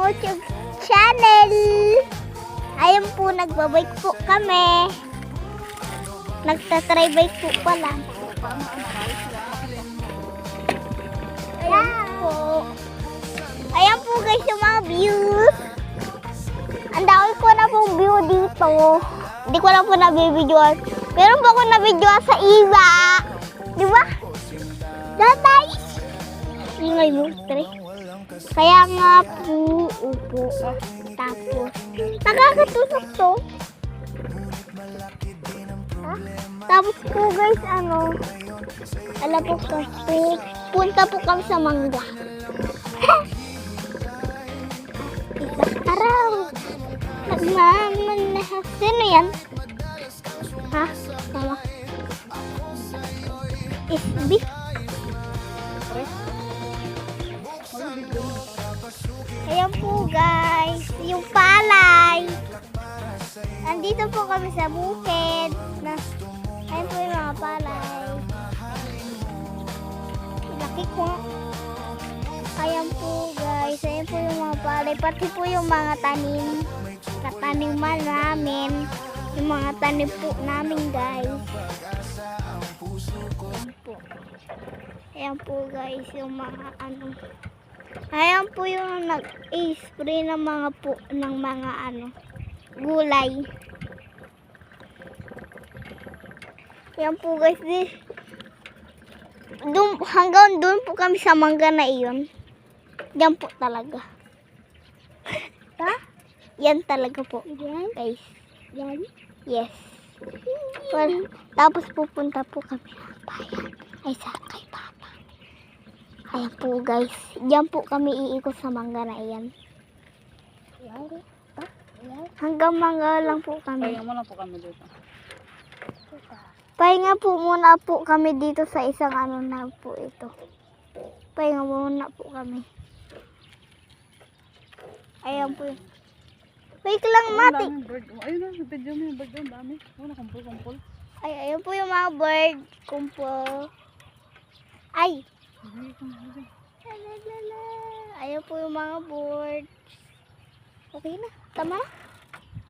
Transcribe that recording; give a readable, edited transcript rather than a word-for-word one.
YouTube channel. Ayun po, nagbabike po kami. Nagtatry bike po pala. Ayan po. Ayan po guys yung mga views. Ang dami ko na pong view dito. Hindi ko lang po nabibidyoan. Meron po ako nabidyoan sa iba. Di ba? Datay! Ingay mo, tre. Kaya nga po, upo. Tapos, nakakatusok to. Ha? Tapos po guys, alam po kasi, punta po kami sa mangga. Isang araw. Nagmamanahas. Sino yan? Ha? Mama. SB? Ayan po guys, yung palay. Nandito po kami sa bukid. Ayan po yung mga palay. Laki ko. Ayan po guys, ayan po yung mga palay. Pati po yung mga tanim. Kataniman namin. Yung mga tanim po namin guys. Ayan po. Ayan po guys, yung mga Ayan po yung nag-spray ng mga gulay. Ayan po guys, hanggang doon po kami sa mangga na iyon. Diyan po talaga. Ha? Yan talaga po. Guys. Yan? Yes. Well, tapos pupunta po kami ng bayan. Ay, sa kay Papa. Ayan po guys. Diyan po kami iikot sa mangga na iyan. Hanggang mangga lang po kami. Pahinga muna po kami dito. Pahinga po muna po kami dito sa isang na po ito. Pahinga muna po kami. Ayan po. Wait lang, Mati. Ayun na, video mo yung bird doon. Dami. Ano, kumpul. Ay, ayun po yung mga bird. Kumpul. Ay. Ayun po yung mga bird. Okay na. Tama na.